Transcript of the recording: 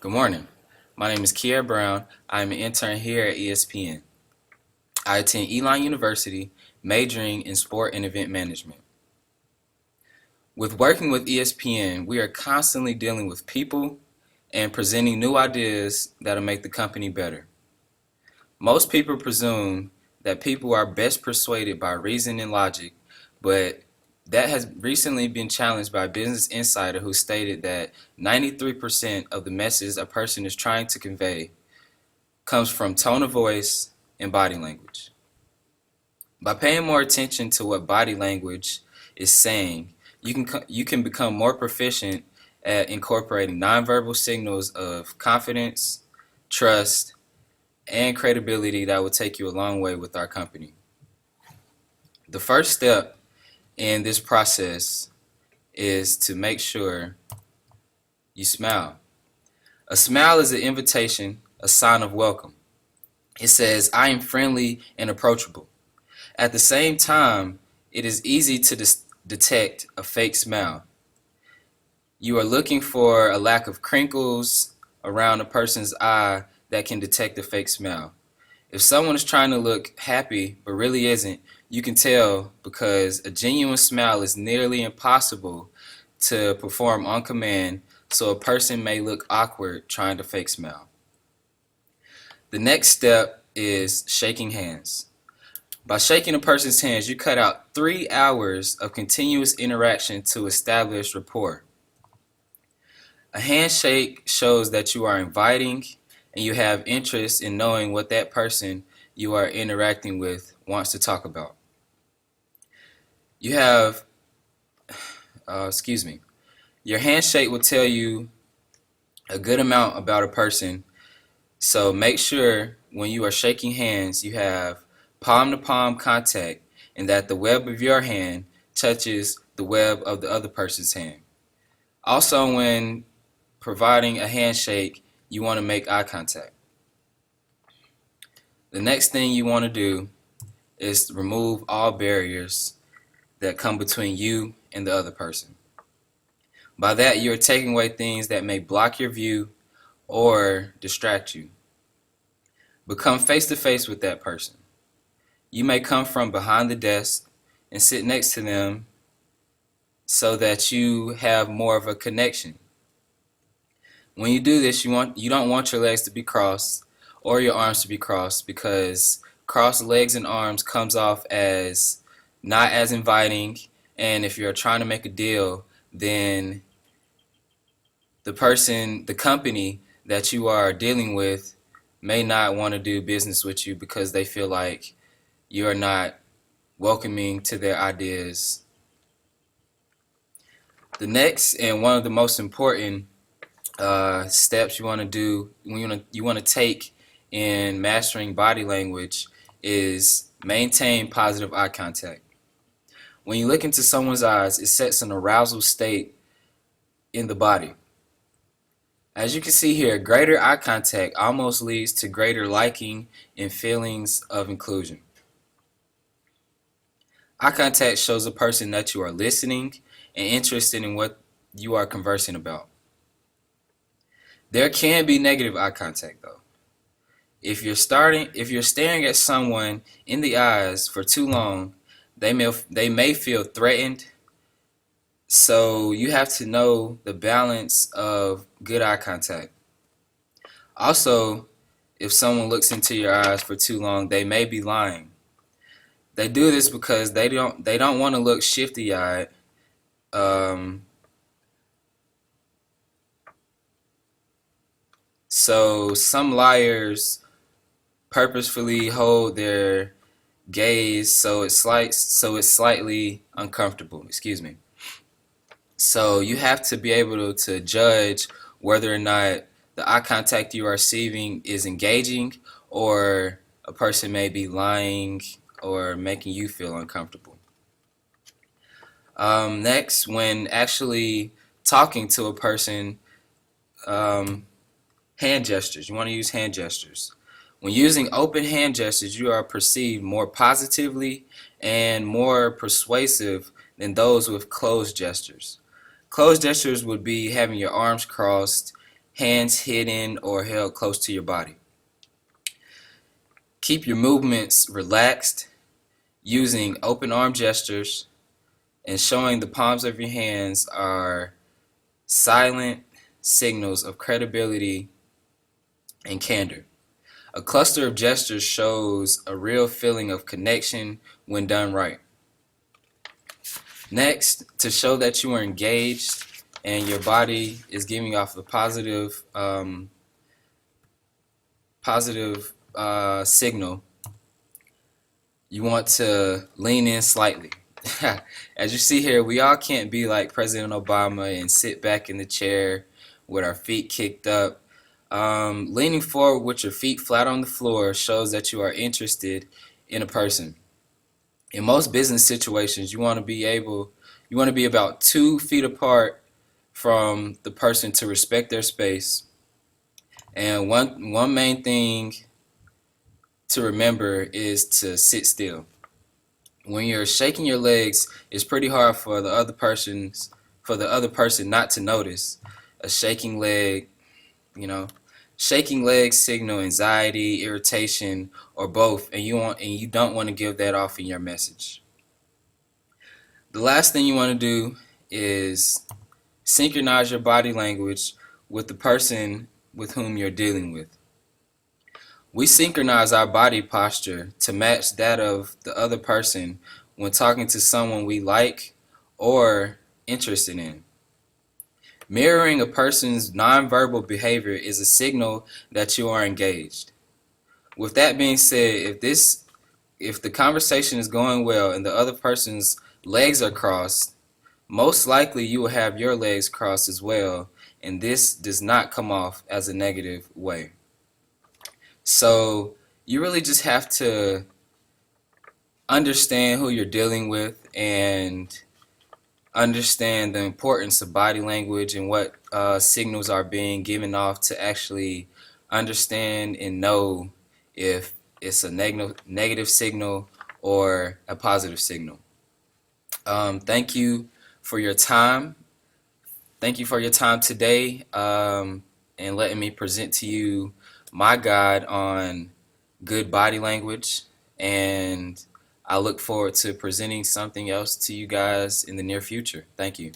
Good morning. My name is Kier Brown. I am an intern here at ESPN. I attend Elon University, majoring in sport and event management. With working with ESPN, we are constantly dealing with people and presenting new ideas that'll make the company better. Most people presume that people are best persuaded by reason and logic, but that has recently been challenged by a Business Insider who stated that 93% of the message a person is trying to convey comes from tone of voice and body language. By paying more attention to what body language is saying, you can become more proficient at incorporating nonverbal signals of confidence, trust, and credibility that will take you a long way with our company. The first step in this process is to make sure you smile. A smile is an invitation, a sign of welcome. It says, I am friendly and approachable. At the same time, it is easy to detect a fake smile. You are looking for a lack of crinkles around a person's eye that can detect a fake smile. If someone is trying to look happy but really isn't, you can tell because a genuine smile is nearly impossible to perform on command, so a person may look awkward trying to fake smile. The next step is shaking hands. By shaking a person's hands, you cut out 3 hours of continuous interaction to establish rapport. A handshake shows that you are inviting and you have interest in knowing what that person you are interacting with wants to talk about. You have, your handshake will tell you a good amount about a person, so make sure when you are shaking hands you have palm-to-palm contact and that the web of your hand touches the web of the other person's hand. Also, when providing a handshake, you want to make eye contact. The next thing you want to do is remove all barriers that come between you and the other person. By that, you're taking away things that may block your view or distract you. Become face to face with that person. You may come from behind the desk and sit next to them so that you have more of a connection. When you do this, you don't want your legs to be crossed or your arms to be crossed, because crossed legs and arms comes off as not as inviting, and if you're trying to make a deal, then the company that you are dealing with may not want to do business with you because they feel like you are not welcoming to their ideas. The next and one of the most important steps you want to do, you want to take in mastering body language, is maintain positive eye contact. When you look into someone's eyes, it sets an arousal state in the body. As you can see here, greater eye contact almost leads to greater liking and feelings of inclusion. Eye contact shows a person that you are listening and interested in what you are conversing about. There can be negative eye contact though. If you're staring at someone in the eyes for too long, they may feel threatened. So you have to know the balance of good eye contact. Also, if someone looks into your eyes for too long, they may be lying. They do this because they don't want to look shifty-eyed. So some liars purposefully hold their gaze so it's slightly uncomfortable. Excuse me. So you have to be able to judge whether or not the eye contact you are receiving is engaging, or a person may be lying or making you feel uncomfortable. Next, when actually talking to a person, hand gestures. You want to use hand gestures. When using open hand gestures, you are perceived more positively and more persuasive than those with closed gestures. Closed gestures would be having your arms crossed, hands hidden or held close to your body. Keep your movements relaxed, using open arm gestures and showing the palms of your hands are silent signals of credibility and candor. A cluster of gestures shows a real feeling of connection when done right. Next, to show that you are engaged and your body is giving off the positive signal, you want to lean in slightly. As you see here, we all can't be like President Obama and sit back in the chair with our feet kicked up. Leaning forward with your feet flat on the floor shows that you are interested in a person. In most business situations, you want to be about 2 feet apart from the person to respect their space. And one main thing to remember is to sit still. When you're shaking your legs, it's pretty hard for the other person not to notice. A shaking leg, shaking legs signal anxiety, irritation, or both, and you don't want to give that off in your message. The last thing you want to do is synchronize your body language with the person with whom you're dealing with. We synchronize our body posture to match that of the other person when talking to someone we like or interested in. Mirroring a person's nonverbal behavior is a signal that you are engaged. With that being said, if the conversation is going well and the other person's legs are crossed, most likely you will have your legs crossed as well, and this does not come off as a negative way. So you really just have to understand who you're dealing with and understand the importance of body language and what signals are being given off to actually understand and know if it's a negative signal or a positive signal. Thank you for your time. Thank you for your time today and letting me present to you my guide on good body language, and I look forward to presenting something else to you guys in the near future. Thank you.